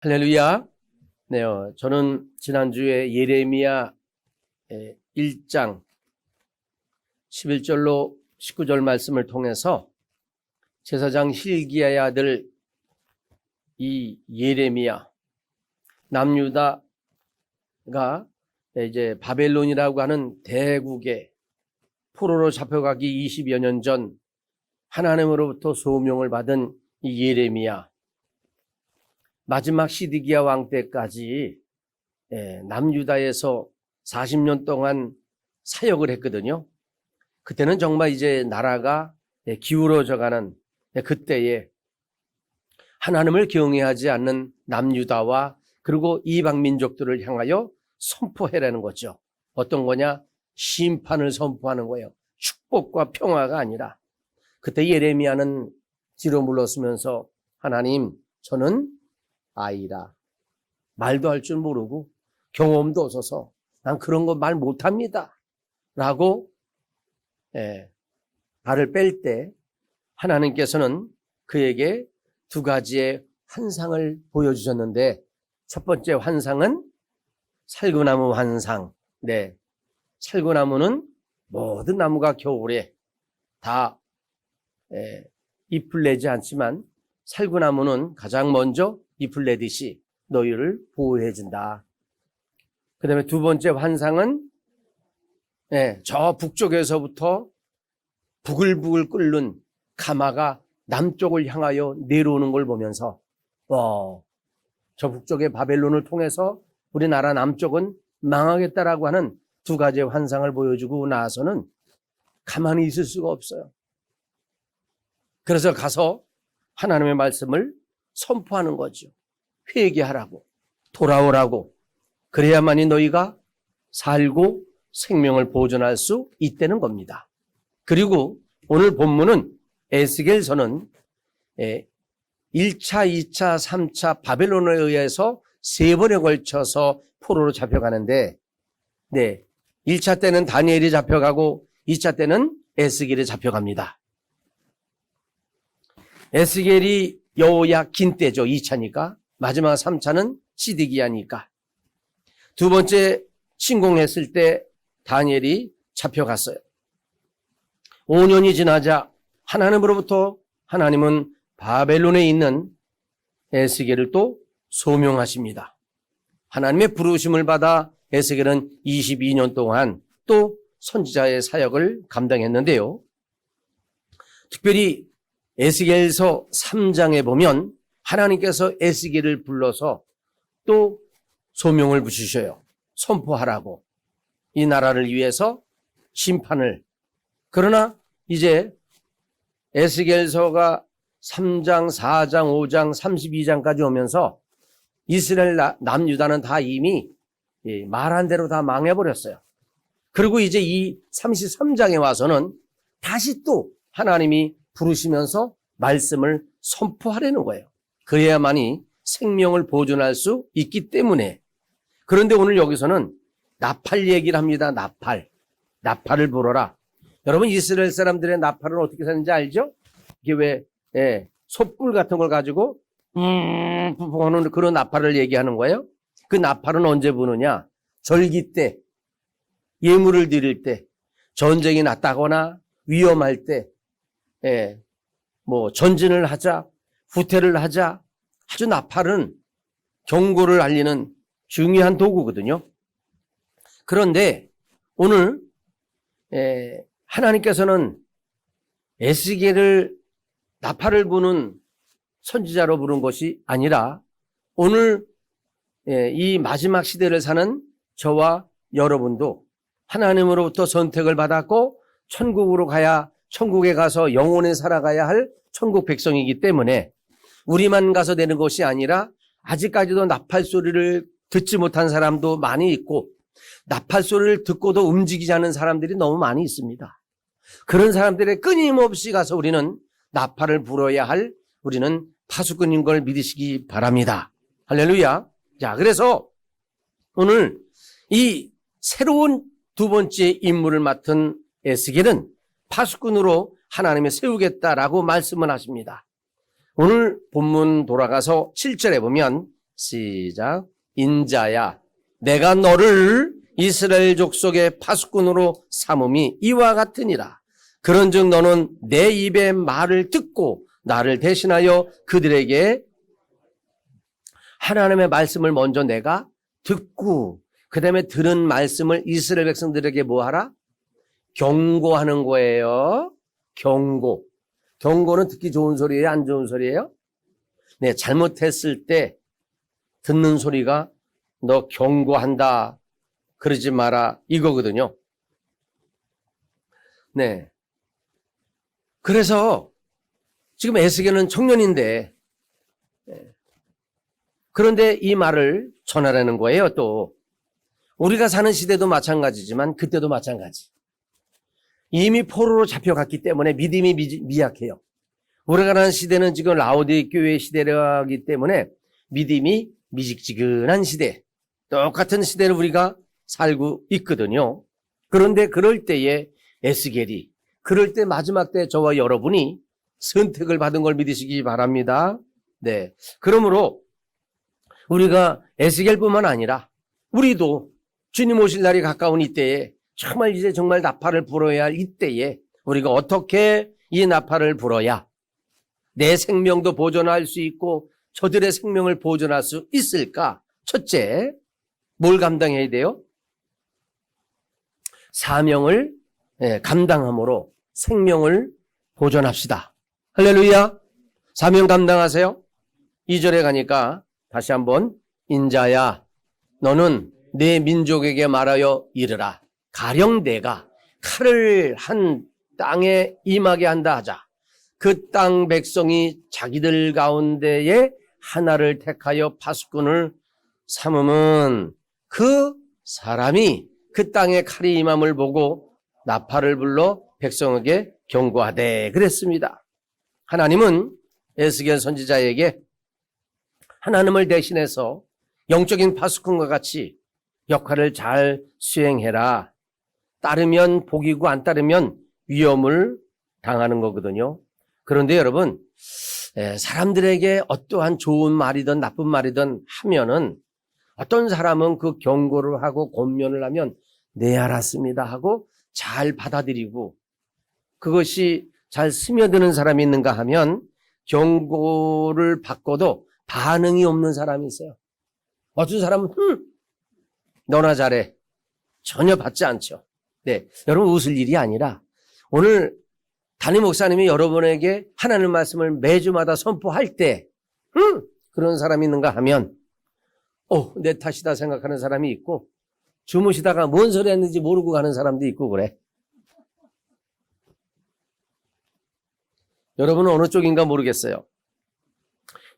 할렐루야. 네, 저는 지난주에 예레미야 1장 11절로 19절 말씀을 통해서 제사장 hil기야의 아들 이 예레미야, 남유다가 이제 바벨론이라고 하는 대국의 포로로 잡혀가기 20여 년 전 하나님으로부터 소명을 받은 이 예레미야, 마지막 시드기야 왕 때까지 남유다에서 40년 동안 사역을 했거든요. 그때는 정말 이제 나라가 기울어져가는 그때에 하나님을 경외하지 않는 남유다와 그리고 이방 민족들을 향하여 선포해라는 거죠. 어떤 거냐? 심판을 선포하는 거예요. 축복과 평화가 아니라. 그때 예레미야는 뒤로 물러서면서 하나님, 저는 아이라. 말도 할 줄 모르고 경험도 없어서 난 그런 거 말 못합니다. 라고 발을 뺄 때 하나님께서는 그에게 두 가지의 환상을 보여주셨는데, 첫 번째 환상은 살구나무 환상. 네, 살구나무는 모든 나무가 겨울에 다 잎을 내지 않지만 살구나무는 가장 먼저 잎을 내듯이 너희를 보호해준다. 그 다음에 두 번째 환상은 저 북쪽에서부터 부글부글 끓는 가마가 남쪽을 향하여 내려오는 걸 보면서 저 북쪽의 바벨론을 통해서 우리나라 남쪽은 망하겠다라고 하는 두 가지의 환상을 보여주고 나서는 가만히 있을 수가 없어요. 그래서 가서 하나님의 말씀을 선포하는 거죠. 회개하라고, 돌아오라고. 그래야만이 너희가 살고 생명을 보존할 수 있다는 겁니다. 그리고 오늘 본문은 에스겔서는 1차, 2차, 3차 바벨론에 의해서 세 번에 걸쳐서 포로로 잡혀가는데, 1차 때는 다니엘이 잡혀가고 2차 때는 에스겔이 잡혀갑니다. 에스겔이 여호야긴 때죠. 2차니까. 마지막 3차는 시드기야니까. 두 번째 침공했을 때 다니엘이 잡혀갔어요. 5년이 지나자 하나님으로부터 하나님은 바벨론에 있는 에스겔을 또 소명하십니다. 하나님의 부르심을 받아 에스겔은 22년 동안 또 선지자의 사역을 감당했는데요. 특별히 에스겔서 3장에 보면 하나님께서 에스겔을 불러서 또 소명을 붙이셔요. 선포하라고. 이 나라를 위해서 심판을. 그러나 이제 에스겔서가 3장, 4장, 5장, 32장까지 오면서 이스라엘 남유다는 다 이미 말한 대로 다 망해버렸어요. 그리고 이제 이 33장에 와서는 다시 또 하나님이 부르시면서 말씀을 선포하려는 거예요. 그래야만이 생명을 보존할 수 있기 때문에. 그런데 오늘 여기서는 나팔 얘기를 합니다. 나팔을 불어라. 여러분, 이스라엘 사람들의 나팔은 어떻게 사는지 알죠? 이게 왜 솥불 같은 걸 가지고 부는 그런 나팔을 얘기하는 거예요. 그 나팔은 언제 부느냐? 절기 때, 예물을 드릴 때, 전쟁이 났다거나 위험할 때, 뭐 전진을 하자, 후퇴를 하자. 아주 나팔은 경고를 알리는 중요한 도구거든요. 그런데 오늘 하나님께서는 에스겔을 나팔을 부는 선지자로 부른 것이 아니라 오늘 이 마지막 시대를 사는 저와 여러분도 하나님으로부터 선택을 받았고 천국에 가서 영원히 살아가야 할 천국 백성이기 때문에 우리만 가서 되는 것이 아니라 아직까지도 나팔 소리를 듣지 못한 사람도 많이 있고 나팔 소리를 듣고도 움직이지 않는 사람들이 너무 많이 있습니다. 그런 사람들의 끊임없이 가서 우리는 나팔을 불어야 할 우리는 파수꾼인 걸 믿으시기 바랍니다. 할렐루야. 자, 그래서 오늘 이 새로운 두 번째 임무를 맡은 에스겔은 파수꾼으로 하나님이 세우겠다라고 말씀을 하십니다. 오늘 본문 돌아가서 7절에 보면 시작. 인자야, 내가 너를 이스라엘 족속의 파수꾼으로 삼음이 이와 같으니라. 그런즉 너는 내 입의 말을 듣고 나를 대신하여 그들에게, 하나님의 말씀을 먼저 내가 듣고 그 다음에 들은 말씀을 이스라엘 백성들에게 뭐 하라? 경고하는 거예요. 경고. 경고는 듣기 좋은 소리예요? 안 좋은 소리예요? 네, 잘못했을 때 듣는 소리가 너 경고한다, 그러지 마라, 이거거든요. 네. 그래서 지금 에스겔은 청년인데, 그런데 이 말을 전하라는 거예요. 또 우리가 사는 시대도 마찬가지지만 그때도 마찬가지. 이미 포로로 잡혀갔기 때문에 믿음이 미약해요. 우리가 사는 시대는 지금 라오디게교회 시대라기 때문에 믿음이 미직지근한 시대, 똑같은 시대를 우리가 살고 있거든요. 그런데 그럴 때에 에스겔이, 그럴 때 마지막 때 저와 여러분이 선택을 받은 걸 믿으시기 바랍니다. 네. 그러므로 우리가 에스겔뿐만 아니라 우리도 주님 오실 날이 가까운 이때에, 정말 이제 정말 나팔을 불어야 할 이때에 우리가 어떻게 이 나팔을 불어야 내 생명도 보존할 수 있고 저들의 생명을 보존할 수 있을까? 첫째, 뭘 감당해야 돼요? 사명을 감당함으로 생명을 보존합시다. 할렐루야. 사명 감당하세요. 2절에 가니까 다시 한번, 인자야, 너는 내 민족에게 말하여 이르라. 가령 내가 칼을 한 땅에 임하게 한다 하자. 그 땅 백성이 자기들 가운데에 하나를 택하여 파수꾼을 삼으면 그 사람이 그 땅에 칼이 임함을 보고 나팔을 불러 백성에게 경고하되 그랬습니다. 하나님은 에스겔 선지자에게 하나님을 대신해서 영적인 파수꾼과 같이 역할을 잘 수행해라. 따르면 복이고 안 따르면 위험을 당하는 거거든요. 그런데 여러분, 사람들에게 어떠한 좋은 말이든 나쁜 말이든 하면은 어떤 사람은 그 경고를 하고 권면을 하면 네 알았습니다 하고 잘 받아들이고, 그것이 잘 스며드는 사람이 있는가 하면 경고를 받고도 반응이 없는 사람이 있어요. 어떤 사람은 너나 잘해, 전혀 받지 않죠. 네, 여러분 웃을 일이 아니라 오늘 담임 목사님이 여러분에게 하나님 말씀을 매주마다 선포할 때 그런 사람이 있는가 하면 내 탓이다 생각하는 사람이 있고, 주무시다가 뭔 소리 했는지 모르고 가는 사람도 있고 그래. 여러분은 어느 쪽인가 모르겠어요.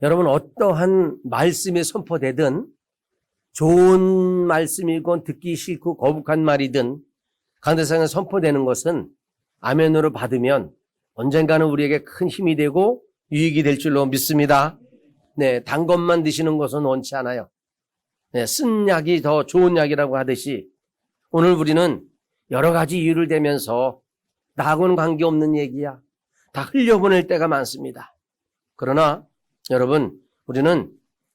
여러분 어떠한 말씀이 선포되든, 좋은 말씀이건 듣기 싫고 거북한 말이든 강대상에 선포되는 것은 아멘으로 받으면 언젠가는 우리에게 큰 힘이 되고 유익이 될 줄로 믿습니다. 네, 단 것만 드시는 것은 원치 않아요. 네, 쓴 약이 더 좋은 약이라고 하듯이 오늘 우리는 여러 가지 이유를 대면서 나하고는 관계없는 얘기야, 다 흘려보낼 때가 많습니다. 그러나 여러분, 우리는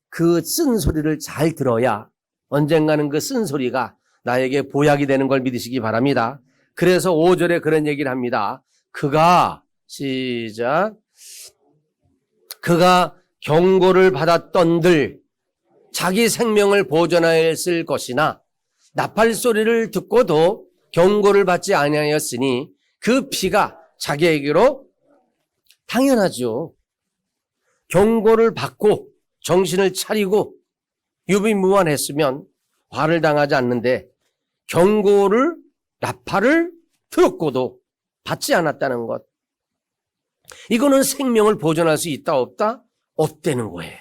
그 쓴 소리를 잘 들어야 언젠가는 그 쓴 소리가 나에게 보약이 되는 걸 믿으시기 바랍니다. 그래서 5절에 그런 얘기를 합니다. 그가, 시작, 그가 경고를 받았던들 자기 생명을 보존하였을 것이나 나팔 소리를 듣고도 경고를 받지 아니하였으니 그 피가 자기에게로, 당연하죠. 경고를 받고 정신을 차리고 유비무환했으면 화를 당하지 않는데, 경고를, 나팔을 들었고도 받지 않았다는 것, 이거는 생명을 보존할 수 있다 없다? 없다는 거예요.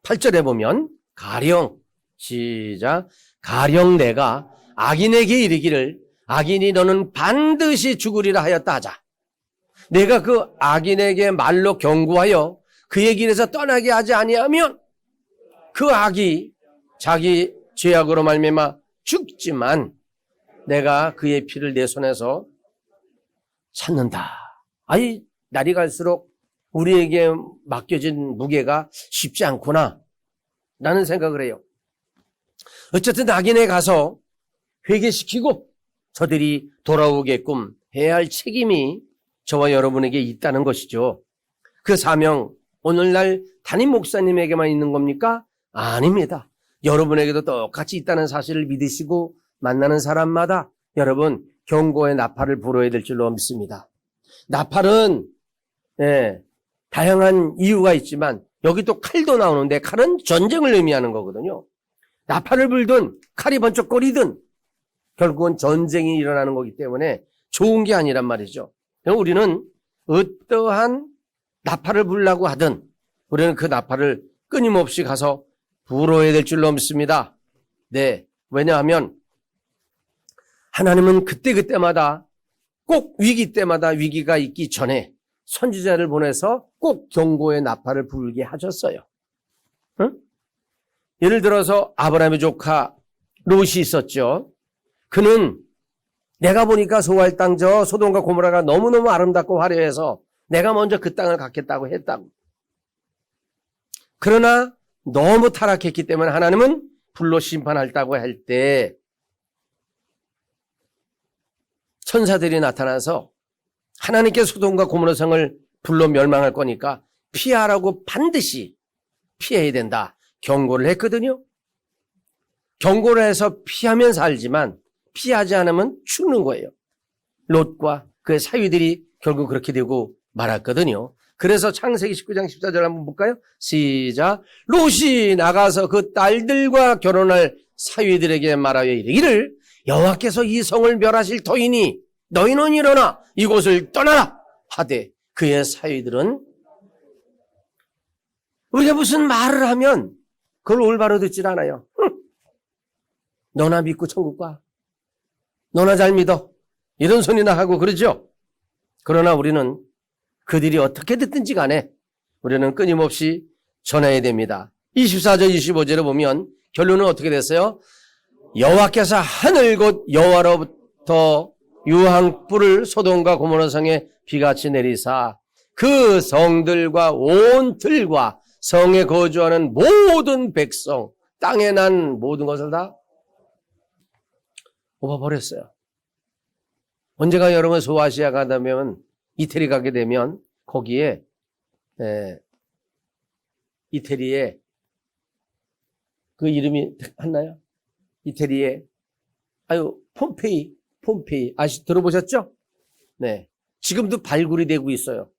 8절에 보면 가령, 시작, 가령 내가 악인에게 이르기를 악인이 너는 반드시 죽으리라 하였다 하자. 내가 그 악인에게 말로 경고하여 그의 길에서 떠나게 하지 아니하면 그 악이 자기 죄악으로 말미암아 죽지만 내가 그의 피를 내 손에서 찾는다. 아니, 날이 갈수록 우리에게 맡겨진 무게가 쉽지 않구나. 라는 생각을 해요. 어쨌든 낙인에 가서 회개시키고 저들이 돌아오게끔 해야 할 책임이 저와 여러분에게 있다는 것이죠. 그 사명, 오늘날 담임 목사님에게만 있는 겁니까? 아닙니다. 여러분에게도 똑같이 있다는 사실을 믿으시고 만나는 사람마다 여러분 경고의 나팔을 불어야 될 줄로 믿습니다. 나팔은 다양한 이유가 있지만 여기 또 칼도 나오는데 칼은 전쟁을 의미하는 거거든요. 나팔을 불든 칼이 번쩍거리든 결국은 전쟁이 일어나는 거기 때문에 좋은 게 아니란 말이죠. 우리는 어떠한 나팔을 불라고 하든 우리는 그 나팔을 끊임없이 가서 불어야 될 줄로 믿습니다. 네, 왜냐하면 하나님은 그때그때마다 꼭 위기 때마다 위기가 있기 전에 선지자를 보내서 꼭 경고의 나팔을 불게 하셨어요. 응? 예를 들어서 아브라함의 조카 롯이 있었죠. 그는 내가 보니까 소할 땅 저 소돔과 고모라가 너무너무 아름답고 화려해서 내가 먼저 그 땅을 갖겠다고 했다고. 그러나 너무 타락했기 때문에 하나님은 불로 심판할다고 할 때 천사들이 나타나서 하나님께 소돔과 고모라 성을 불로 멸망할 거니까 피하라고 반드시 피해야 된다. 경고를 했거든요. 경고를 해서 피하면 살지만 피하지 않으면 죽는 거예요. 롯과 그의 사위들이 결국 그렇게 되고 말았거든요. 그래서 창세기 19장 14절 한번 볼까요? 시작. 롯이 나가서 그 딸들과 결혼할 사위들에게 말하여 이르기를 여호와께서 이 성을 멸하실 터이니 너희는 일어나 이곳을 떠나라 하되 그의 사위들은 우리가 무슨 말을 하면 그걸 올바로 듣질 않아요. 너나 믿고 천국 가. 너나 잘 믿어. 이런 소리나 하고 그러죠. 그러나 우리는 그들이 어떻게 듣든지 간에 우리는 끊임없이 전해야 됩니다. 24절 25절에 보면 결론은 어떻게 됐어요? 여호와께서 하늘 곧 여호와로부터 유황불을 소돔과 고모라 성에 비같이 내리사 그 성들과 온 들과 성에 거주하는 모든 백성 땅에 난 모든 것을 다 뽑아버렸어요. 언제가 여러분 소아시아 가다 보면 이태리 가게 되면 거기에 이태리에 그 이름이 했나요? 이태리에 폼페이 들어보셨죠? 네, 지금도 발굴이 되고 있어요.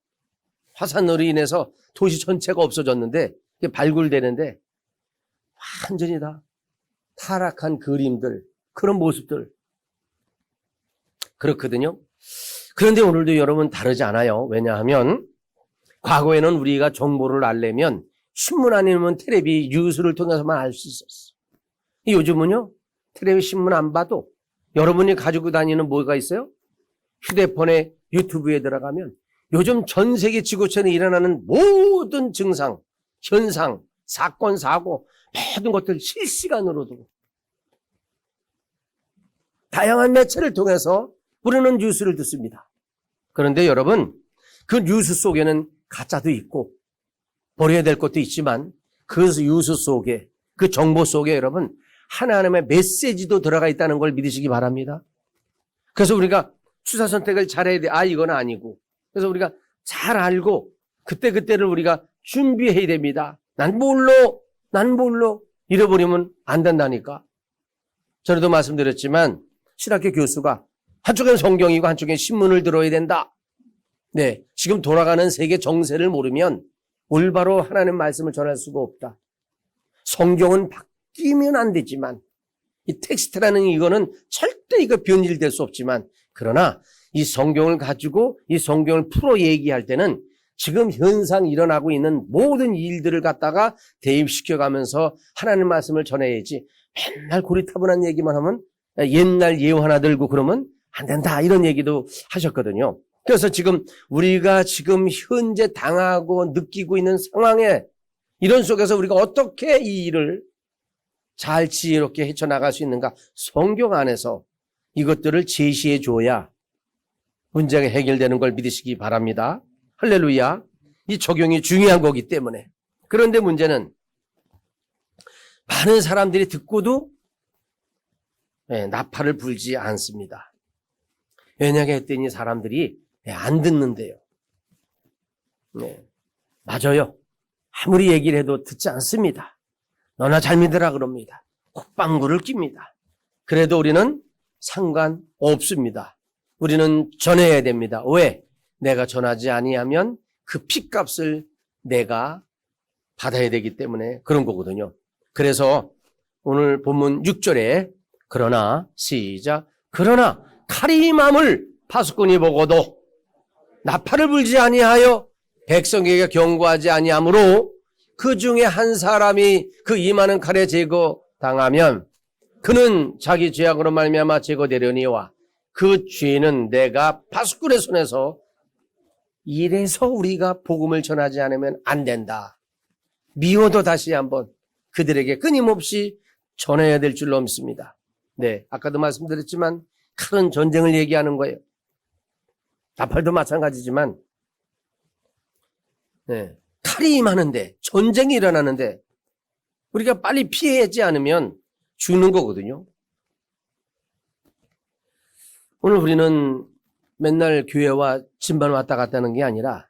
화산으로 인해서 도시 전체가 없어졌는데 발굴되는데 완전히 다 타락한 그림들, 그런 모습들 그렇거든요. 그런데 오늘도 여러분 다르지 않아요. 왜냐하면 과거에는 우리가 정보를 알려면 신문 아니면 텔레비, 뉴스를 통해서만 알 수 있었어. 요즘은요, 텔레비, 신문 안 봐도 여러분이 가지고 다니는 뭐가 있어요? 휴대폰에 유튜브에 들어가면 요즘 전 세계 지구촌에 일어나는 모든 증상, 현상, 사건, 사고 모든 것들 실시간으로도 다양한 매체를 통해서 우리는 뉴스를 듣습니다. 그런데 여러분, 그 뉴스 속에는 가짜도 있고 버려야 될 것도 있지만 그 뉴스 속에, 그 정보 속에 여러분 하나님의 메시지도 들어가 있다는 걸 믿으시기 바랍니다. 그래서 우리가 취사 선택을 잘해야 돼. 이건 아니고. 그래서 우리가 잘 알고 그때그때를 우리가 준비해야 됩니다. 난 몰라 잃어버리면 안 된다니까. 전에도 말씀드렸지만 신학교 교수가 한쪽엔 성경이고 한쪽엔 신문을 들어야 된다. 네, 지금 돌아가는 세계 정세를 모르면 올바로 하나님 말씀을 전할 수가 없다. 성경은 바뀌면 안 되지만 이 텍스트라는 이거는 절대 이거 변질될 수 없지만 그러나 이 성경을 가지고 이 성경을 풀어 얘기할 때는 지금 현상 일어나고 있는 모든 일들을 갖다가 대입시켜가면서 하나님 말씀을 전해야지 맨날 고리타분한 얘기만 하면 옛날 예화 하나 들고 그러면 안 된다 이런 얘기도 하셨거든요. 그래서 지금 우리가 지금 현재 당하고 느끼고 있는 상황에 이런 속에서 우리가 어떻게 이 일을 잘 지혜롭게 헤쳐나갈 수 있는가 성경 안에서 이것들을 제시해 줘야 문제가 해결되는 걸 믿으시기 바랍니다. 할렐루야. 이 적용이 중요한 거기 때문에. 그런데 문제는 많은 사람들이 듣고도 나팔을 불지 않습니다. 왜냐하게 했더니 사람들이 안 듣는데요. 맞아요. 아무리 얘기를 해도 듣지 않습니다. 너나 잘 믿으라 그럽니다. 콧방구를 낍니다. 그래도 우리는 상관없습니다. 우리는 전해야 됩니다. 왜? 내가 전하지 아니하면 그 핏값을 내가 받아야 되기 때문에 그런 거거든요. 그래서 오늘 본문 6절에 그러나 시작 그러나 칼이 임함을 파수꾼이 보고도 나팔을 불지 아니하여 백성에게 경고하지 아니하므로 그 중에 한 사람이 그 임하는 칼에 제거당하면 그는 자기 죄악으로 말미암아 제거되려니와 그 죄는 내가 파수꾼의 손에서 이래서 우리가 복음을 전하지 않으면 안 된다. 미워도 다시 한번 그들에게 끊임없이 전해야 될 줄로 믿습니다. 네, 아까도 말씀드렸지만 칼은 전쟁을 얘기하는 거예요. 나팔도 마찬가지지만 칼이 임하는데 전쟁이 일어나는데 우리가 빨리 피하지 않으면 죽는 거거든요. 오늘 우리는 맨날 교회와 진반 왔다 갔다 하는 게 아니라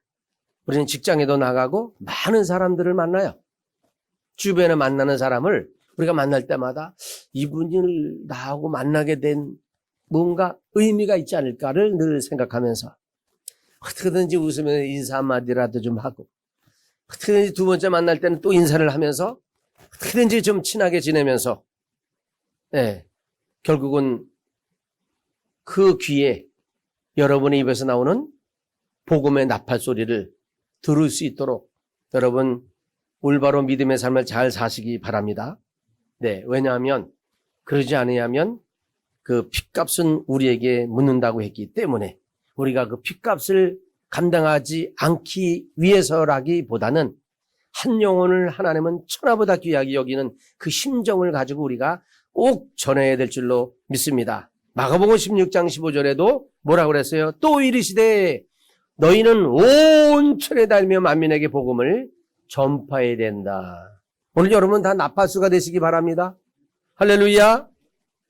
우리는 직장에도 나가고 많은 사람들을 만나요. 주변에 만나는 사람을 우리가 만날 때마다 이분을 나하고 만나게 된 뭔가 의미가 있지 않을까를 늘 생각하면서 어떻게든지 웃으면 인사 한마디라도 좀 하고 어떻게든지 두 번째 만날 때는 또 인사를 하면서 어떻게든지 좀 친하게 지내면서 결국은 그 귀에 여러분의 입에서 나오는 복음의 나팔 소리를 들을 수 있도록 여러분 올바로 믿음의 삶을 잘 사시기 바랍니다. 네, 왜냐하면 그러지 않으면 그 핏값은 우리에게 묻는다고 했기 때문에 우리가 그 핏값을 감당하지 않기 위해서라기보다는 한 영혼을 하나님은 천하보다 귀하게 여기는 그 심정을 가지고 우리가 꼭 전해야 될 줄로 믿습니다. 마가복음 16장 15절에도 뭐라고 그랬어요? 또 이르시되 너희는 온 천에 달며 만민에게 복음을 전파해야 된다. 오늘 여러분 다 나팔수가 되시기 바랍니다. 할렐루야.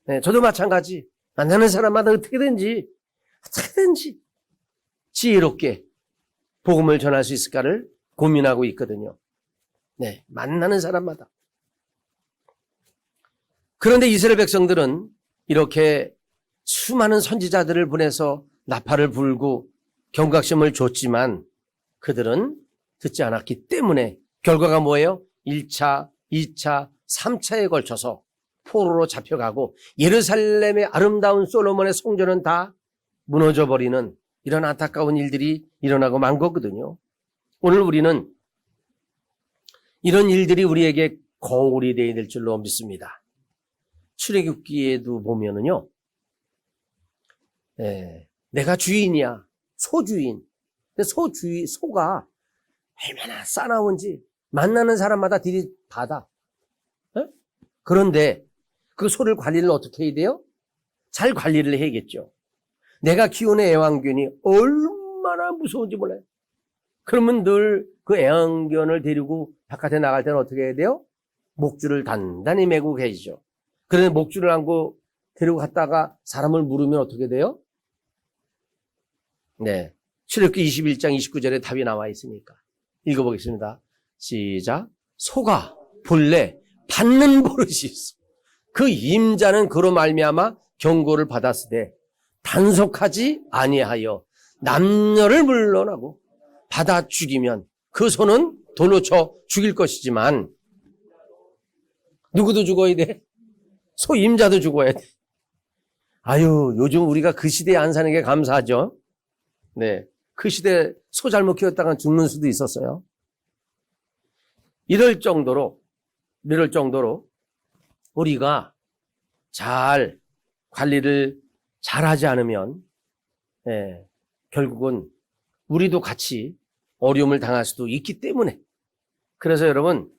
네, 저도 마찬가지. 만나는 사람마다 어떻게든지 지혜롭게 복음을 전할 수 있을까를 고민하고 있거든요. 네, 만나는 사람마다. 그런데 이스라엘 백성들은 이렇게 수많은 선지자들을 보내서 나팔을 불고 경각심을 줬지만 그들은 듣지 않았기 때문에 결과가 뭐예요? 1차, 2차, 3차에 걸쳐서 포로로 잡혀가고 예루살렘의 아름다운 솔로몬의 성전은 다 무너져버리는 이런 안타까운 일들이 일어나고 만 거거든요. 오늘 우리는 이런 일들이 우리에게 거울이 되어야 될 줄로 믿습니다. 출애굽기에도 보면은요, 내가 주인이야, 소주인. 근데 소가 얼마나 싸나운지 만나는 사람마다 들이받아. 그런데 그 소를 관리를 어떻게 해야 돼요? 잘 관리를 해야겠죠. 내가 키우는 애완견이 얼마나 무서운지 몰라요. 그러면 늘 그 애완견을 데리고 바깥에 나갈 때는 어떻게 해야 돼요? 목줄을 단단히 매고 계시죠. 그런데 목줄을 안고 데리고 갔다가 사람을 물으면 어떻게 돼요? 네, 출애굽기 21장 29절에 답이 나와 있으니까 읽어보겠습니다. 시작. 소가 본래 받는 버릇이 있어. 그 임자는 그로 말미암아 경고를 받았으되 단속하지 아니하여 남녀를 물러나고 받아 죽이면 그 소는 돌로 쳐 죽일 것이지만 누구도 죽어야 돼? 소 임자도 죽어야 돼. 아유, 요즘 우리가 그 시대에 안 사는 게 감사하죠. 네, 그 시대에 소 잘못 키웠다가 죽는 수도 있었어요. 이럴 정도로 우리가 잘 관리를 잘하지 않으면 결국은 우리도 같이 어려움을 당할 수도 있기 때문에 그래서 여러분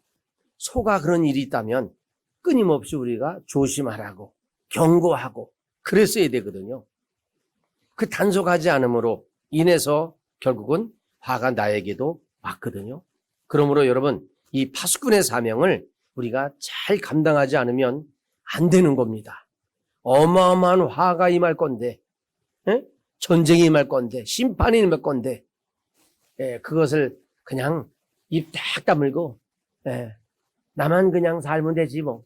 소가 그런 일이 있다면 끊임없이 우리가 조심하라고 경고하고 그랬어야 되거든요. 그 단속하지 않음으로 인해서 결국은 화가 나에게도 왔거든요. 그러므로 여러분 이 파수꾼의 사명을 우리가 잘 감당하지 않으면 안 되는 겁니다. 어마어마한 화가 임할 건데, 전쟁이 임할 건데, 심판이 임할 건데, 그것을 그냥 입 딱 다물고, 나만 그냥 살면 되지 뭐.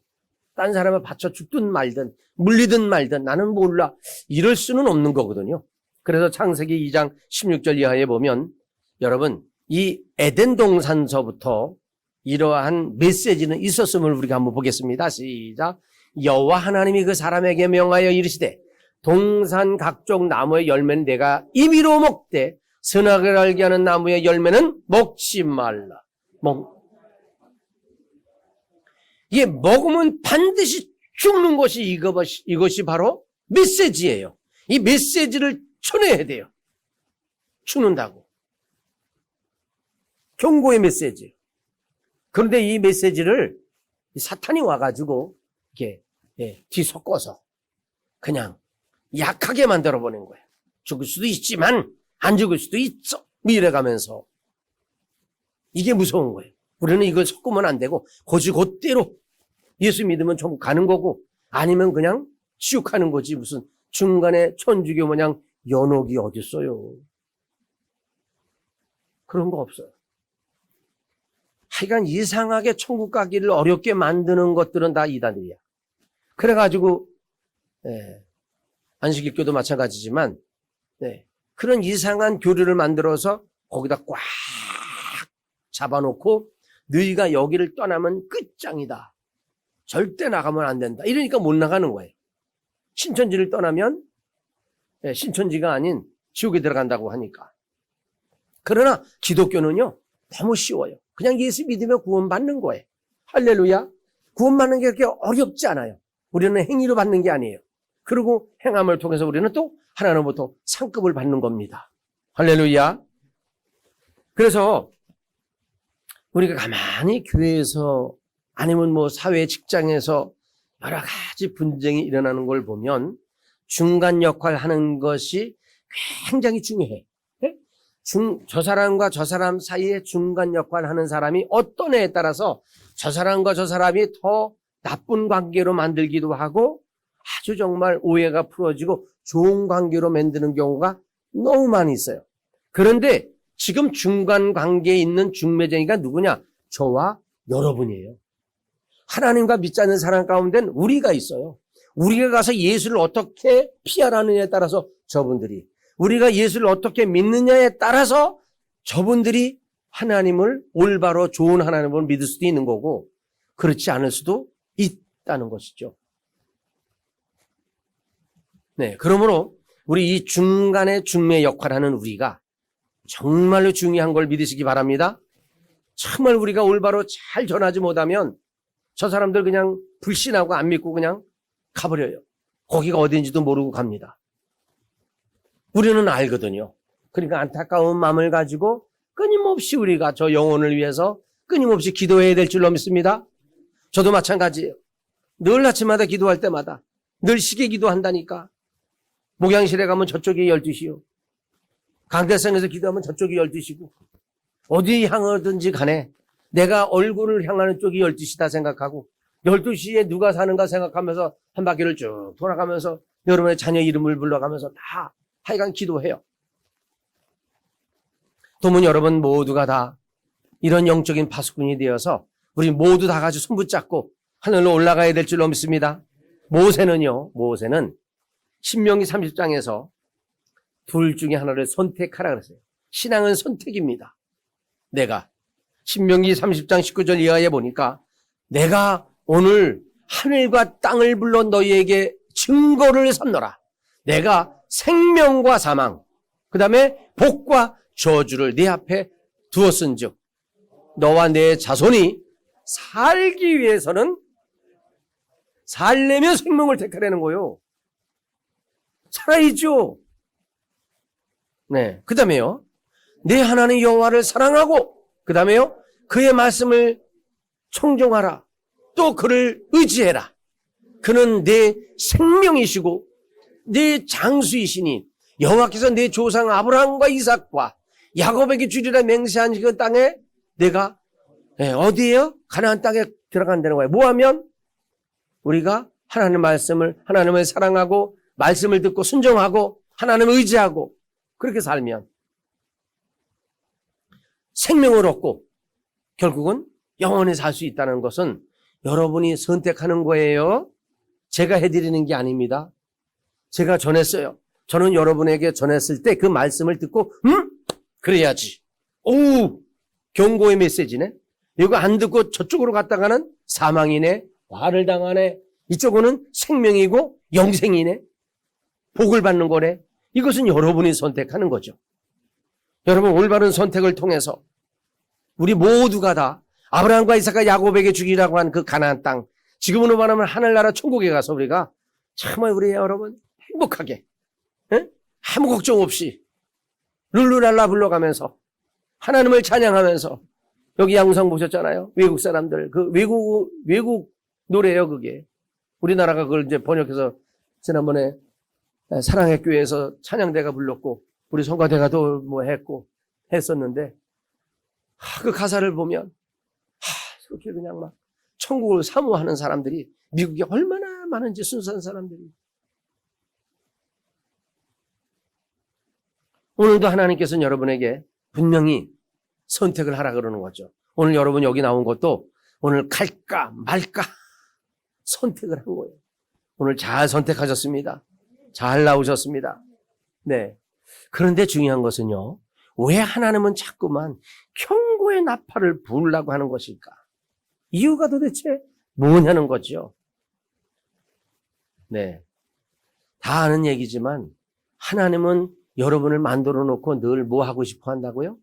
딴 사람을 받쳐 죽든 말든 물리든 말든 나는 몰라. 이럴 수는 없는 거거든요. 그래서 창세기 2장 16절 이하에 보면 여러분 이 에덴 동산서부터 이러한 메시지는 있었음을 우리가 한번 보겠습니다. 시작. 여호와 하나님이 그 사람에게 명하여 이르시되 동산 각종 나무의 열매는 내가 임의로 먹되 선악을 알게 하는 나무의 열매는 먹지 말라. 이게 먹으면 반드시 죽는 것이 이것이 바로 메시지예요. 이 메시지를 전해야 돼요. 죽는다고. 경고의 메시지. 그런데 이 메시지를 사탄이 와가지고 이렇게 뒤섞어서 그냥 약하게 만들어버린 거예요. 죽을 수도 있지만 안 죽을 수도 있어. 이래가면서 이게 무서운 거예요. 우리는 이걸 섞으면 안 되고 곧대로 예수 믿으면 천국 가는 거고 아니면 그냥 지옥 가는 거지 무슨 중간에 천주교 모양 연옥이 어디 있어요. 그런 거 없어요. 하여간 이상하게 천국 가기를 어렵게 만드는 것들은 다 이단들이야. 그래가지고 안식일교도 마찬가지지만 그런 이상한 교리를 만들어서 거기다 꽉 잡아놓고 너희가 여기를 떠나면 끝장이다. 절대 나가면 안 된다. 이러니까 못 나가는 거예요. 신천지를 떠나면 신천지가 아닌 지옥에 들어간다고 하니까. 그러나 기독교는요 너무 쉬워요. 그냥 예수 믿으면 구원받는 거예요. 할렐루야. 구원받는 게 그렇게 어렵지 않아요. 우리는 행위로 받는 게 아니에요. 그리고 행함을 통해서 우리는 또 하나님으로부터 상급을 받는 겁니다. 할렐루야. 그래서 우리가 가만히 교회에서 아니면 뭐 사회 직장에서 여러 가지 분쟁이 일어나는 걸 보면 중간 역할 하는 것이 굉장히 중요해. 저 사람과 저 사람 사이에 중간 역할 하는 사람이 어떤 애에 따라서 저 사람과 저 사람이 더 나쁜 관계로 만들기도 하고 아주 정말 오해가 풀어지고 좋은 관계로 만드는 경우가 너무 많이 있어요. 그런데 지금 중간 관계에 있는 중매쟁이가 누구냐? 저와 여러분이에요. 하나님과 믿지 않는 사람 가운데는 우리가 있어요. 우리가 가서 예수를 어떻게 피하라느냐에 따라서 저분들이, 우리가 예수를 어떻게 믿느냐에 따라서 저분들이 하나님을 올바로 좋은 하나님을 믿을 수도 있는 거고 그렇지 않을 수도 있다는 것이죠. 그러므로 우리 이 중간에 중매 역할하는 우리가 정말로 중요한 걸 믿으시기 바랍니다. 정말 우리가 올바로 잘 전하지 못하면 저 사람들 그냥 불신하고 안 믿고 그냥 가버려요. 거기가 어딘지도 모르고 갑니다. 우리는 알거든요. 그러니까 안타까운 마음을 가지고 끊임없이 우리가 저 영혼을 위해서 끊임없이 기도해야 될 줄로 믿습니다. 저도 마찬가지예요. 늘 아침마다 기도할 때마다 늘 시계 기도한다니까. 목양실에 가면 저쪽이 12시요. 강대상에서 기도하면 저쪽이 12시고 어디 향하든지 간에 내가 얼굴을 향하는 쪽이 12시다 생각하고 12시에 누가 사는가 생각하면서 한 바퀴를 쭉 돌아가면서 여러분의 자녀 이름을 불러가면서 다 하여간 기도해요. 도문 여러분 모두가 다 이런 영적인 파수꾼이 되어서 우리 모두 다 같이 손붙잡고 하늘로 올라가야 될 줄로 믿습니다. 모세는 신명기 30장에서 둘 중에 하나를 선택하라 그랬어요. 신앙은 선택입니다. 내가 신명기 30장 19절 이하에 보니까 내가 오늘 하늘과 땅을 불러 너희에게 증거를 삼노라. 내가 생명과 사망, 그 다음에 복과 저주를 네 앞에 두었은즉 너와 내 자손이 살기 위해서는 살려면 생명을 택하라는 거요. 살아야죠. 그 다음에요. 내 하나님 여호와를 사랑하고 그 다음에요. 그의 말씀을 청종하라. 또 그를 의지해라. 그는 내 생명이시고 내 장수이시니 여호와께서 내 조상 아브라함과 이삭과 야곱에게 주리라 맹세한 그 땅에 내가 어디에요? 가나안 땅에 들어간다는 거예요. 뭐 하면? 우리가 하나님의 말씀을, 하나님을 사랑하고 말씀을 듣고 순종하고 하나님을 의지하고 그렇게 살면 생명을 얻고 결국은 영원히 살 수 있다는 것은 여러분이 선택하는 거예요. 제가 해드리는 게 아닙니다. 제가 전했어요. 저는 여러분에게 전했을 때 그 말씀을 듣고 그래야지. 오, 경고의 메시지네. 이거 안 듣고 저쪽으로 갔다가는 사망이네. 화를 당하네. 이쪽은 생명이고 영생이네. 복을 받는 거네. 이것은 여러분이 선택하는 거죠. 여러분 올바른 선택을 통해서 우리 모두가 다 아브라함과 이삭과 야곱에게 주기라고 한 그 가나안 땅, 지금으로 말하면 하늘나라 천국에 가서 우리가 정말 우리 여러분 행복하게 아무 걱정 없이 룰루랄라 불러가면서 하나님을 찬양하면서 여기 양성 보셨잖아요. 외국 사람들 그 외국 노래예요. 그게 우리나라가 그걸 이제 번역해서 지난번에 사랑의 교회에서 찬양대가 불렀고 우리 성가대가도 뭐 했었는데 그 가사를 보면 그렇게 그냥 막 천국을 사모하는 사람들이 미국에 얼마나 많은지 순수한 사람들이. 오늘도 하나님께서는 여러분에게 분명히 선택을 하라 그러는 거죠. 오늘 여러분 여기 나온 것도 오늘 갈까 말까 선택을 한 거예요. 오늘 잘 선택하셨습니다. 잘 나오셨습니다. 네. 그런데 중요한 것은요. 왜 하나님은 자꾸만 경고의 나팔을 부으려고 하는 것일까? 이유가 도대체 뭐냐는 거죠. 네. 다 아는 얘기지만 하나님은 여러분을 만들어 놓고 늘 뭐 하고 싶어 한다고요?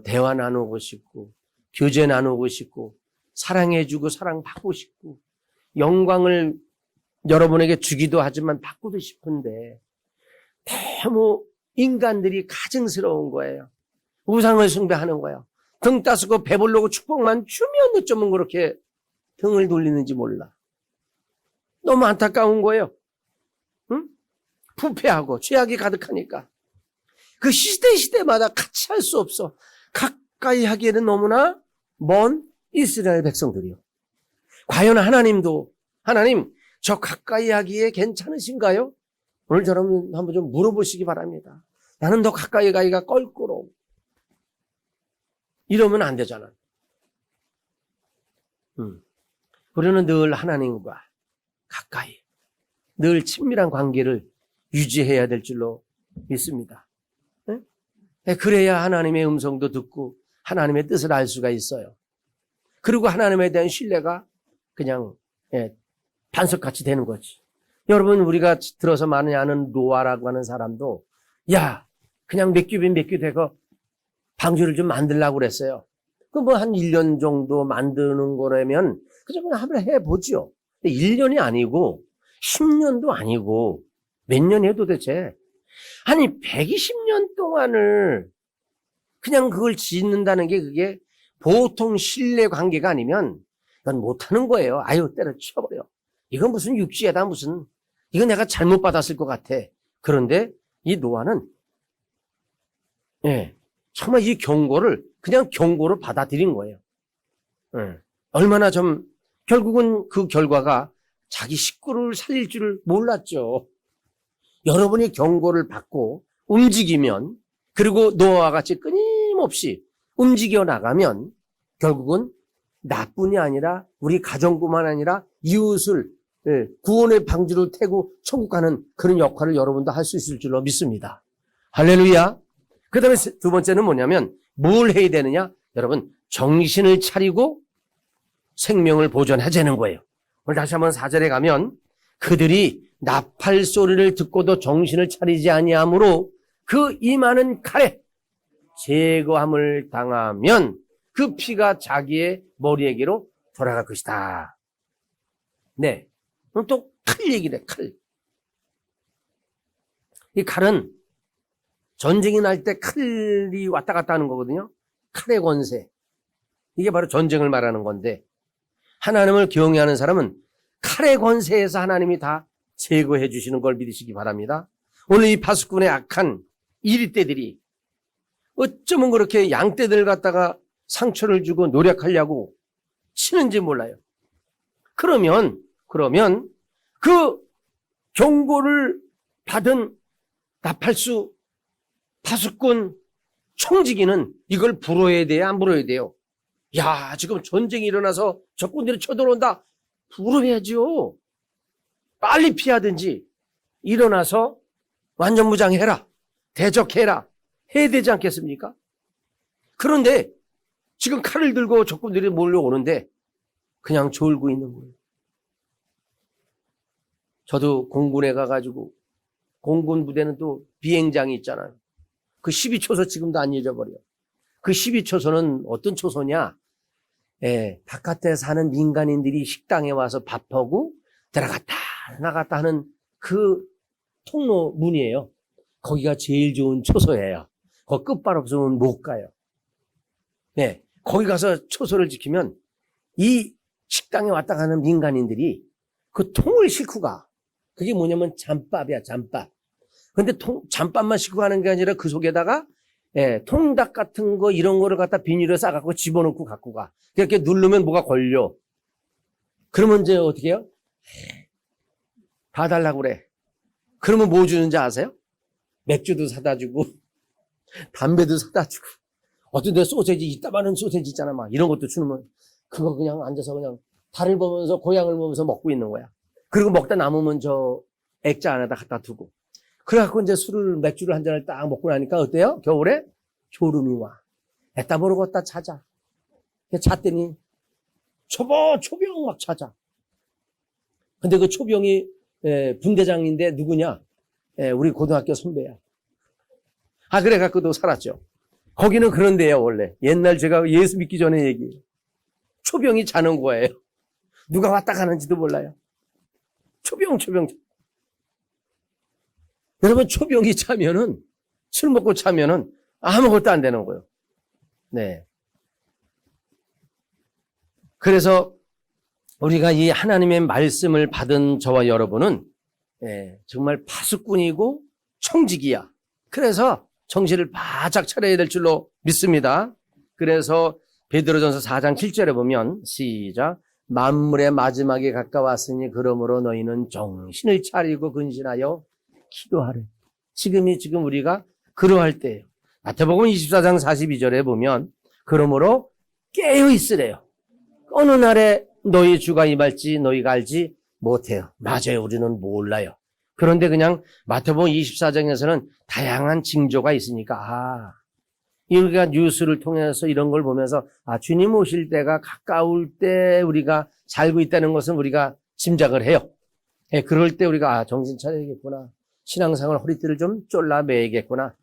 대화 나누고 싶고 교제 나누고 싶고 사랑해주고 사랑받고 싶고 영광을 여러분에게 주기도 하지만 받고도 싶은데 너무 인간들이 가증스러운 거예요. 우상을 숭배하는 거예요. 등 따스고 배부르고 축복만 주면 어쩌면 그렇게 등을 돌리는지 몰라. 너무 안타까운 거예요. 응? 부패하고 죄악이 가득하니까. 그 시대마다 같이 할 수 없어. 가까이 하기에는 너무나 먼 이스라엘 백성들이요. 과연 하나님도 하나님 저 가까이 하기에 괜찮으신가요? 오늘 여러분 한번 좀 물어보시기 바랍니다. 나는 더 가까이 가기가 껄끄러워. 이러면 안 되잖아. 우리는 늘 하나님과 가까이, 늘 친밀한 관계를 유지해야 될 줄로 믿습니다. 네? 그래야 하나님의 음성도 듣고 하나님의 뜻을 알 수가 있어요. 그리고 하나님에 대한 신뢰가 그냥 반석같이 되는 거지. 여러분 우리가 들어서 많이 아는 노아라고 하는 사람도 야 그냥 몇 규 되고 방주를 좀 만들려고 그랬어요. 그 뭐 한 1년 정도 만드는 거라면 그냥 한번 해보죠. 1년이 아니고 10년도 아니고 몇 년이에요 도대체. 아니 120년 동안을 그냥 그걸 짓는다는 게 그게 보통 신뢰 관계가 아니면 이건 못하는 거예요. 아유 때려쳐버려. 이건 무슨 육지에다 무슨 이건 내가 잘못 받았을 것 같아. 그런데 이 노아는 정말 이 경고를 그냥 경고로 받아들인 거예요. 얼마나 좀 결국은 그 결과가 자기 식구를 살릴 줄을 몰랐죠. 여러분이 경고를 받고 움직이면 그리고 노아와 같이 끊임없이 움직여 나가면 결국은 나뿐이 아니라 우리 가정뿐만 아니라 이웃을 구원의 방주를 태고 천국 가는 그런 역할을 여러분도 할 수 있을 줄로 믿습니다. 할렐루야. 그 다음에 두 번째는 뭐냐면 뭘 해야 되느냐? 여러분 정신을 차리고 생명을 보존하자는 거예요. 오늘 다시 한번 4절에 가면 그들이 나팔 소리를 듣고도 정신을 차리지 아니하므로 그 임하는 칼에 제거함을 당하면 그 피가 자기의 머리에게로 돌아갈 것이다. 네. 그럼 또 칼 얘기래, 칼. 이 칼은 전쟁이 날 때 칼이 왔다 갔다 하는 거거든요. 칼의 권세. 이게 바로 전쟁을 말하는 건데 하나님을 경외하는 사람은 칼의 권세에서 하나님이 다 제거해 주시는 걸 믿으시기 바랍니다. 오늘 이 파수꾼의 악한 이리떼들이 어쩌면 그렇게 양떼들 갖다가 상처를 주고 노력하려고 치는지 몰라요. 그러면 그 경고를 받은 나팔수 파수꾼 총지기는 이걸 불어야 돼요, 안 불어야 돼요? 야, 지금 전쟁이 일어나서 적군들이 쳐들어온다. 불어야죠. 빨리 피하든지 일어나서 완전무장해라, 대적해라 해야 되지 않겠습니까? 그런데 지금 칼을 들고 적군들이 몰려오는데 그냥 졸고 있는 거예요. 저도 공군에 가가지고 공군 부대는 또 비행장이 있잖아요. 그 12초소 지금도 안 잊어버려. 그 12초소는 어떤 초소냐? 바깥에 사는 민간인들이 식당에 와서 밥하고 들어갔다 나갔다 하는 그 통로 문이에요. 거기가 제일 좋은 초소예요. 거기 끝발 없으면 못 가요. 네, 거기 가서 초소를 지키면 이 식당에 왔다 가는 민간인들이 그 통을 싣고 가. 그게 뭐냐면 잠밥이야, 잠밥. 근데 잠밥만 싣고 가는 게 아니라 그 속에다가 통닭 같은 거 이런 거를 갖다 비닐에 싸갖고 집어넣고 갖고 가. 이렇게 누르면 뭐가 걸려. 그러면 이제 어떻게 해요? 다 달라고 그래. 그러면 뭐 주는지 아세요? 맥주도 사다 주고 담배도 사다 주고 어떤 데 소세지 이따만한 소세지 있잖아 막 이런 것도 주면 그거 그냥 앉아서 그냥 달을 보면서 고향을 보면서 먹고 있는 거야. 그리고 먹다 남으면 저 액자 안에다 갖다 두고 그래갖고 이제 맥주를 한 잔을 딱 먹고 나니까 어때요? 겨울에 졸음이 와. 애따 모르고 어디다 찾아. 찾더니 초병 막 찾아. 근데 그 초병이 분대장인데 누구냐? 우리 고등학교 선배야. 그래갖고도 살았죠. 거기는 그런데요, 원래. 옛날 제가 예수 믿기 전에 얘기해요. 초병이 자는 거예요. 누가 왔다 가는지도 몰라요. 초병. 여러분, 초병이 자면은, 술 먹고 자면은 아무것도 안 되는 거예요. 네. 그래서 우리가 이 하나님의 말씀을 받은 저와 여러분은 정말 파수꾼이고 청지기야. 그래서 정신을 바짝 차려야 될 줄로 믿습니다. 그래서 베드로전서 4장 7절에 보면 시작. 만물의 마지막에 가까웠으니 그러므로 너희는 정신을 차리고 근신하여 기도하래. 지금 우리가 그러할 때예요. 마태복음 24장 42절에 보면 그러므로 깨어 있으래요. 어느 날에 너희 주가 임할지 너희가 알지 못해요. 맞아요. 우리는 몰라요. 그런데 그냥 마태복음 24장에서는 다양한 징조가 있으니까 우리가 뉴스를 통해서 이런 걸 보면서 주님 오실 때가 가까울 때 우리가 살고 있다는 것은 우리가 짐작을 해요. 그럴 때 우리가 정신 차려야겠구나. 신앙생활 허리띠를 좀 졸라매야겠구나.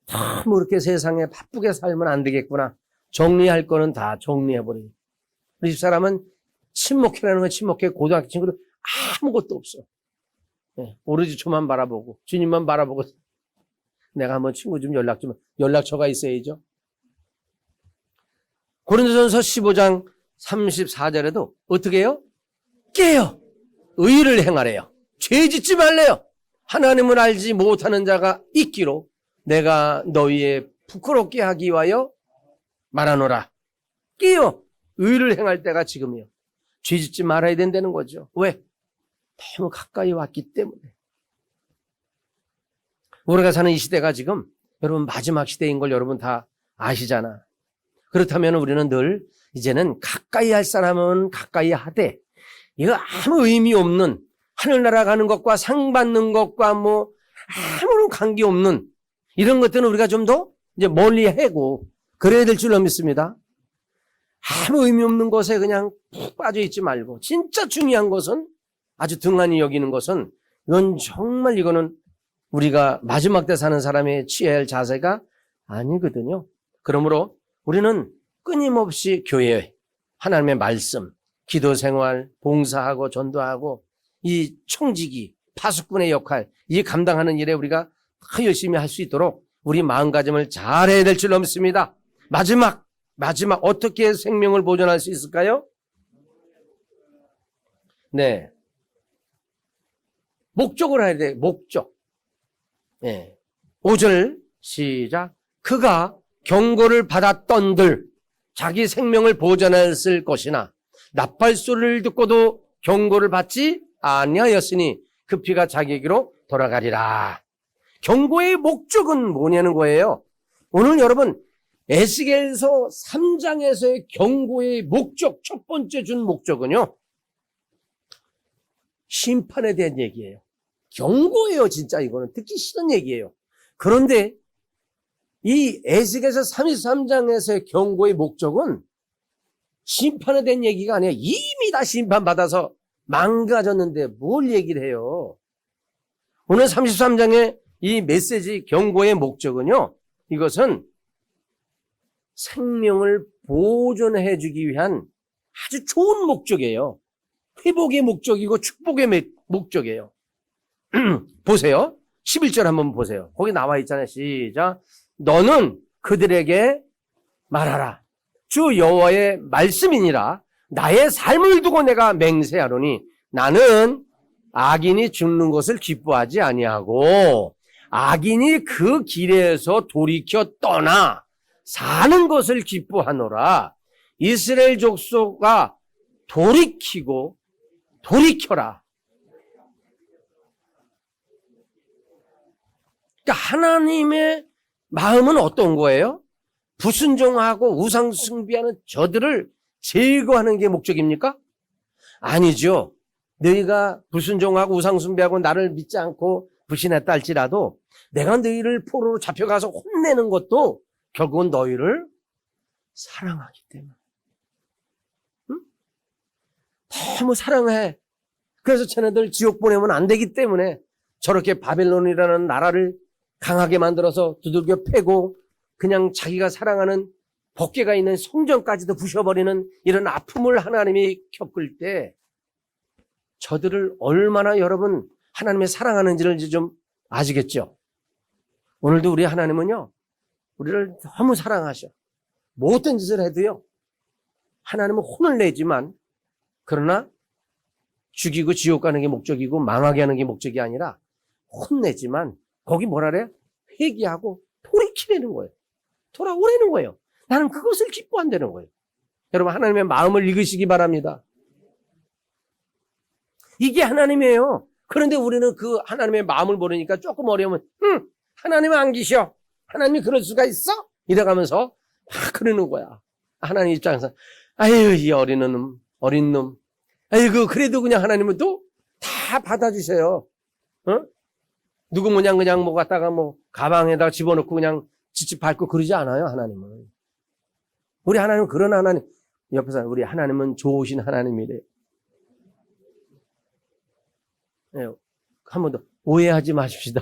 너무 이렇게 세상에 바쁘게 살면 안 되겠구나. 정리할 거는 다 정리해버려요. 우리 집사람은 친목회라는 건 친목회 고등학교 친구들 아무것도 없어. 오로지 저만 바라보고 주님만 바라보고 내가 한번 친구 좀 연락처가 있어야죠. 고린도전서 15장 34절에도 어떻게 해요? 깨요. 의를 행하래요. 죄 짓지 말래요. 하나님을 알지 못하는 자가 있기로 내가 너희의 부끄럽게 하기 위하여 말하노라. 깨요. 의를 행할 때가 지금이요. 죄 짓지 말아야 된다는 거죠. 왜? 너무 가까이 왔기 때문에. 우리가 사는 이 시대가 지금 여러분 마지막 시대인 걸 여러분 다 아시잖아. 그렇다면 우리는 늘 이제는 가까이 할 사람은 가까이 하되 이거 아무 의미 없는 하늘나라 가는 것과 상 받는 것과 뭐 아무런 관계없는 이런 것들은 우리가 좀 더 이제 멀리 하고 그래야 될 줄로 믿습니다. 아무 의미 없는 것에 그냥 푹 빠져 있지 말고 진짜 중요한 것은 아주 등한히 여기는 것은 이건 정말 이거는 우리가 마지막 때 사는 사람이 취해야 할 자세가 아니거든요. 그러므로 우리는 끊임없이 교회, 하나님의 말씀, 기도 생활, 봉사하고 전도하고 이 청지기, 파수꾼의 역할, 이 감당하는 일에 우리가 더 열심히 할 수 있도록 우리 마음가짐을 잘해야 될 줄로 믿습니다. 마지막 어떻게 생명을 보존할 수 있을까요? 네. 목적을 해야 돼. 목적. 네. 5절 시작. 그가 경고를 받았던들 자기 생명을 보존했을 것이나 나팔 소리를 듣고도 경고를 받지 아니하였으니 그 피가 자기에게로 돌아가리라. 경고의 목적은 뭐냐는 거예요. 오늘 여러분 에스겔서 3장에서의 경고의 목적, 첫 번째 준 목적은요, 심판에 대한 얘기예요. 경고예요. 진짜 이거는 듣기 싫은 얘기예요. 그런데 이 에스겔서 33장에서의 경고의 목적은 심판에 대한 얘기가 아니라 이미 다 심판받아서 망가졌는데 뭘 얘기를 해요. 오늘 33장의 이 메시지 경고의 목적은요, 이것은 생명을 보존해 주기 위한 아주 좋은 목적이에요. 회복의 목적이고 축복의 목적이에요. 보세요. 11절 한번 보세요. 거기 나와 있잖아요. 시작. 너는 그들에게 말하라. 주 여호와의 말씀이니라. 나의 삶을 두고 내가 맹세하노니 나는 악인이 죽는 것을 기뻐하지 아니하고 악인이 그 길에서 돌이켜 떠나 사는 것을 기뻐하노라. 이스라엘 족속아 돌이켜라. 그러니까 하나님의 마음은 어떤 거예요? 불순종하고 우상 숭배하는 저들을 제거하는 게 목적입니까? 아니죠. 너희가 불순종하고 우상 숭배하고 나를 믿지 않고 불신했다 할지라도 내가 너희를 포로로 잡혀가서 혼내는 것도 결국은 너희를 사랑하기 때문에. 응? 너무 사랑해. 그래서 쟤네들 지옥 보내면 안 되기 때문에 저렇게 바벨론이라는 나라를 강하게 만들어서 두들겨 패고 그냥 자기가 사랑하는 법궤가 있는 성전까지도 부셔버리는 이런 아픔을 하나님이 겪을 때 저들을 얼마나 여러분 하나님의 사랑하는지를 이제 좀 아시겠죠? 오늘도 우리 하나님은요, 우리를 너무 사랑하셔. 못된 짓을 해도요, 하나님은 혼을 내지만, 그러나 죽이고 지옥 가는 게 목적이고 망하게 하는 게 목적이 아니라 혼내지만, 거기 뭐라 그래요? 회개하고 돌이키라는 거예요. 돌아오라는 거예요. 나는 그것을 기뻐한다는 거예요. 여러분, 하나님의 마음을 읽으시기 바랍니다. 이게 하나님이에요. 그런데 우리는 그 하나님의 마음을 모르니까 조금 어려우면, 하나님은 안 계셔. 하나님이 그럴 수가 있어? 이래가면서 막 그러는 거야. 하나님 입장에서, 아유, 이 어린 놈. 아이고, 그래도 그냥 하나님은 또 다 받아주셔요. 어? 누구 그냥 뭐 갖다가 뭐 가방에다 집어넣고 그냥 지치 밟고 그러지 않아요, 하나님은. 우리 하나님은 그런 하나님, 옆에서 우리 하나님은 좋으신 하나님이래. 네, 한 번 더 오해하지 마십시다.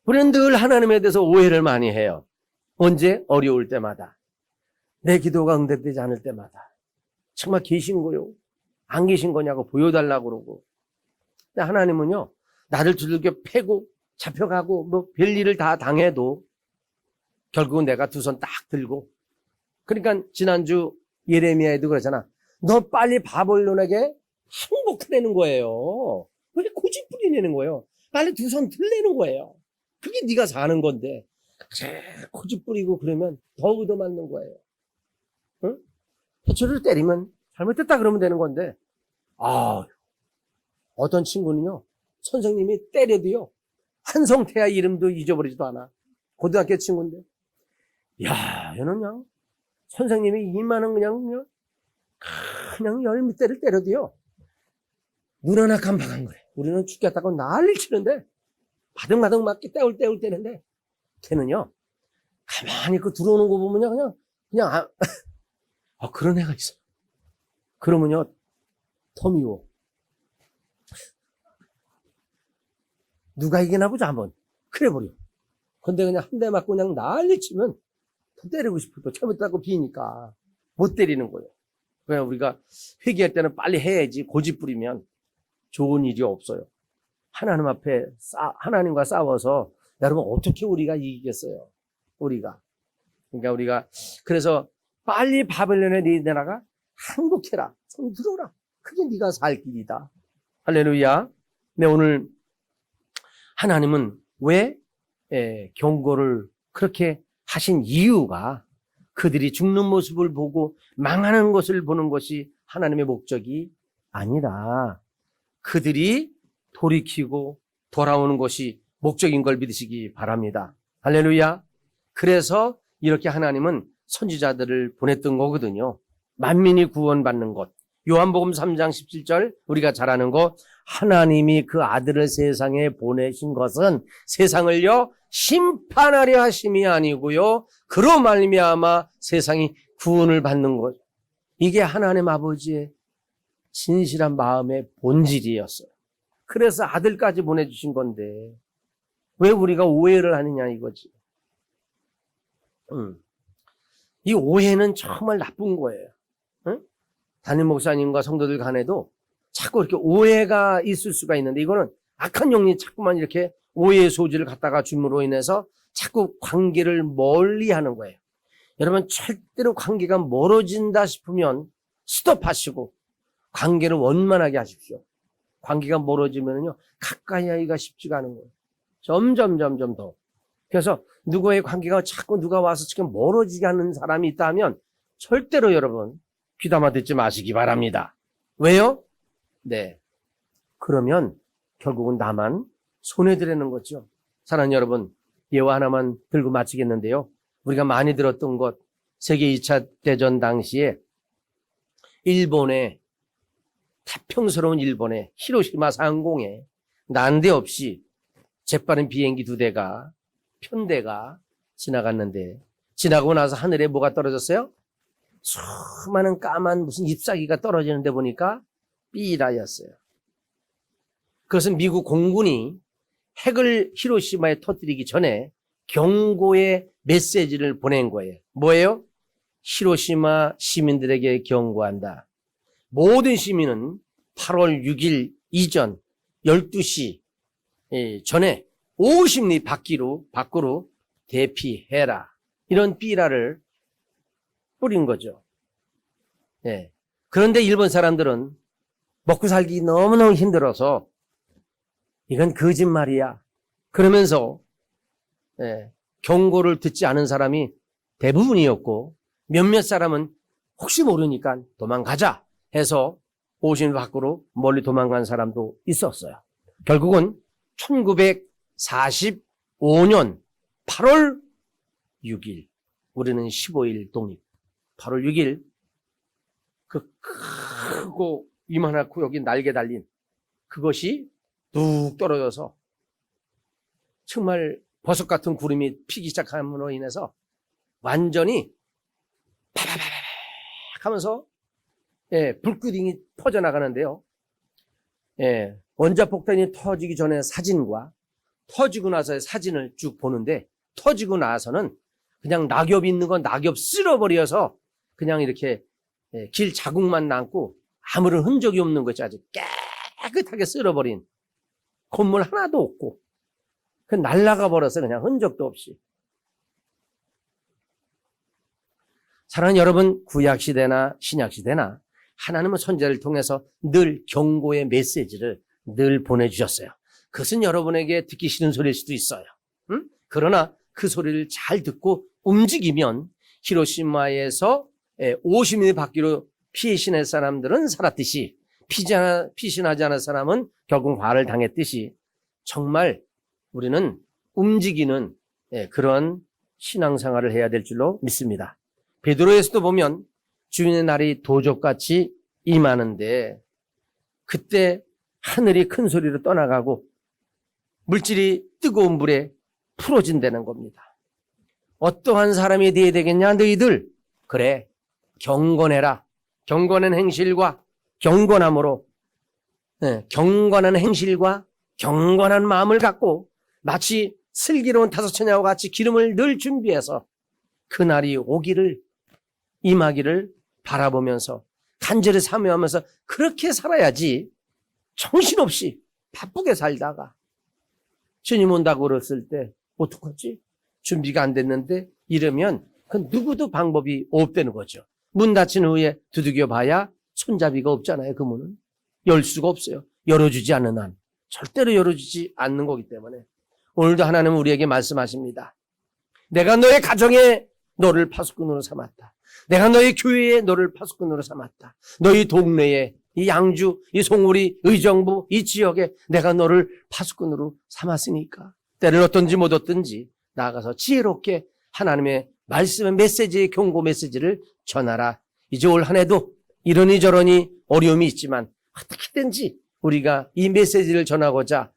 우리는 늘 하나님에 대해서 오해를 많이 해요. 언제? 어려울 때마다. 내 기도가 응답되지 않을 때마다. 정말 계신 거요? 안 계신 거냐고 보여달라고 그러고. 근데 하나님은요, 나를 두들겨 패고 잡혀가고 뭐 별일을 다 당해도 결국은 내가 두 손 딱 들고. 그러니까 지난주 예레미야에도 그러잖아. 너 빨리 바벨론에게 항복하라는 거예요. 왜 고집 부리내는 거예요? 빨리 두 손 들내는 거예요. 그게 네가 사는 건데 고집 부리고 그러면 더 얻어맞는 거예요. 응? 해초를 때리면 잘못됐다 그러면 되는 건데, 어떤 친구는요, 선생님이 때려도요, 한성태야 이름도 잊어버리지도 않아. 고등학교 친구인데, 야, 얘는 그냥 선생님이 이만한 그냥 열밑대를 때려도요, 눈 하나 깜박한 거래. 우리는 죽겠다고 난리를 치는데, 바등바등 맞게 때울 때는데, 걔는요, 가만히 그 들어오는 거 보면요, 그냥, 그런 애가 있어. 그러면요, 더 미워. 누가 이기나 보자, 한번. 그래 버려. 근데 그냥 한 대 맞고 그냥 난리 치면 더 때리고 싶어도 잘못하고 비니까 못 때리는 거예요. 그냥 우리가 회개할 때는 빨리 해야지. 고집 부리면 좋은 일이 없어요. 하나님 앞에 하나님과 싸워서 여러분 어떻게 우리가 이기겠어요? 우리가. 그러니까 우리가 그래서 빨리 바벨론에 네 나라가 항복해라. 손 들어라. 그게 네가 살 길이다. 할렐루야. 네, 오늘 하나님은 왜 경고를 그렇게 하신 이유가 그들이 죽는 모습을 보고 망하는 것을 보는 것이 하나님의 목적이 아니라 그들이 돌이키고 돌아오는 것이 목적인 걸 믿으시기 바랍니다. 할렐루야. 그래서 이렇게 하나님은 선지자들을 보냈던 거거든요. 만민이 구원받는 것. 요한복음 3장 17절 우리가 잘 아는 것, 하나님이 그 아들을 세상에 보내신 것은 세상을요 심판하려 하심이 아니고요 그로 말미암아 세상이 구원을 받는 것. 이게 하나님 아버지의 진실한 마음의 본질이었어요. 그래서 아들까지 보내주신 건데 왜 우리가 오해를 하느냐 이거지. 이 오해는 정말 나쁜 거예요. 담임 목사님과 성도들 간에도 자꾸 이렇게 오해가 있을 수가 있는데 이거는 악한 영이 자꾸만 이렇게 오해의 소지를 갖다가 줌으로 인해서 자꾸 관계를 멀리하는 거예요. 여러분 절대로 관계가 멀어진다 싶으면 스톱하시고 관계를 원만하게 하십시오. 관계가 멀어지면요 가까이 하기가 쉽지가 않은 거예요. 점점 더. 그래서 누구의 관계가 자꾸 누가 와서 지금 멀어지게 하는 사람이 있다 하면 절대로 여러분 귀담아 듣지 마시기 바랍니다. 왜요? 네. 그러면 결국은 나만 손해드리는 거죠. 사랑하는 여러분, 예화 하나만 들고 마치겠는데요. 우리가 많이 들었던 것, 세계 2차 대전 당시에 일본의 태평스러운 일본의 히로시마 상공에 난데없이 재빠른 비행기 2대가 편대가 지나갔는데 지나고 나서 하늘에 뭐가 떨어졌어요? 수많은 까만 무슨 잎사귀가 떨어지는데 보니까 삐라였어요. 그것은 미국 공군이 핵을 히로시마에 터뜨리기 전에 경고의 메시지를 보낸 거예요. 뭐예요? 히로시마 시민들에게 경고한다. 모든 시민은 8월 6일 이전 12시 전에 50리 밖으로 대피해라. 이런 삐라를 뿌린 거죠. 예. 그런데 일본 사람들은 먹고 살기 너무너무 힘들어서 이건 거짓말이야. 그러면서 경고를 듣지 않은 사람이 대부분이었고 몇몇 사람은 혹시 모르니까 도망가자 해서 50리 밖으로 멀리 도망간 사람도 있었어요. 결국은 1945년 8월 6일 우리는 15일 독립 8월 6일 그 크고 이만하고 여기 날개 달린 그것이 뚝 떨어져서 정말 버섯 같은 구름이 피기 시작함으로 인해서 완전히 파바바바박 하면서 불기둥이 퍼져나가는데요. 원자폭탄이 터지기 전에 사진과 터지고 나서의 사진을 쭉 보는데 터지고 나서는 그냥 낙엽이 있는 건 낙엽 쓸어버려서 그냥 이렇게 길 자국만 남고 아무런 흔적이 없는 거죠. 아주 깨끗하게 쓸어버린 건물 하나도 없고 그 날아가 버려서 그냥 흔적도 없이. 사랑하는 여러분, 구약시대나 신약시대나 하나님은 선지자를 통해서 늘 경고의 메시지를 늘 보내주셨어요. 그것은 여러분에게 듣기 싫은 소리일 수도 있어요. 그러나 그 소리를 잘 듣고 움직이면 히로시마에서 50리 밖으로 피신할 사람들은 살았듯이 피신하지 않은 사람은 결국 화를 당했듯이 정말 우리는 움직이는 그런 신앙생활을 해야 될 줄로 믿습니다. 베드로에서도 보면 주인의 날이 도적같이 임하는데 그때 하늘이 큰 소리로 떠나가고 물질이 뜨거운 불에 풀어진다는 겁니다. 어떠한 사람이 되어야 되겠냐 너희들? 그래, 경건해라. 경건한 행실과 경건함으로 경건한 행실과 경건한 마음을 갖고 마치 슬기로운 다섯처녀와 같이 기름을 늘 준비해서 그날이 오기를 임하기를 바라보면서 간절히 사모하면서 그렇게 살아야지 정신없이 바쁘게 살다가 주님 온다고 그랬을 때 어떡하지? 준비가 안 됐는데 이러면 그 누구도 방법이 없다는 거죠. 문 닫힌 후에 두들겨 봐야 손잡이가 없잖아요. 그 문은 열 수가 없어요. 열어주지 않는 한 절대로 열어주지 않는 거기 때문에 오늘도 하나님은 우리에게 말씀하십니다. 내가 너의 가정에 너를 파수꾼으로 삼았다. 내가 너희 교회에 너를 파수꾼으로 삼았다. 너희 동네에, 이 양주, 이 송우리, 의정부, 이 지역에 내가 너를 파수꾼으로 삼았으니까 때를 얻든지 못 얻든지 나아가서 지혜롭게 하나님의 말씀의 메시지의 경고 메시지를 전하라. 이제 올 한 해도 이러니 저러니 어려움이 있지만 어떻게든지 우리가 이 메시지를 전하고자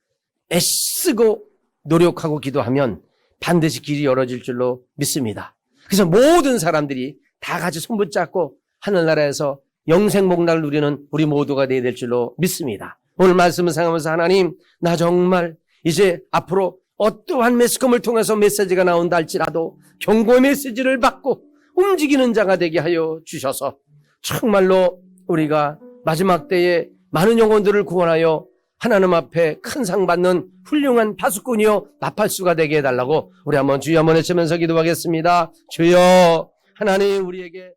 애쓰고 노력하고 기도하면 반드시 길이 열어질 줄로 믿습니다. 그래서 모든 사람들이 다 같이 손붙잡고 하늘나라에서 영생복락을 누리는 우리 모두가 되어야 될 줄로 믿습니다. 오늘 말씀을 생각하면서 하나님, 나 정말 이제 앞으로 어떠한 매스컴을 통해서 메시지가 나온다 할지라도 경고 메시지를 받고 움직이는 자가 되게 하여 주셔서 정말로 우리가 마지막 때에 많은 영혼들을 구원하여 하나님 앞에 큰 상 받는 훌륭한 파수꾼이요 나팔수가 되게 해달라고 우리 한번 주여 한번 외치면서 기도하겠습니다. 주여, 하나님 우리에게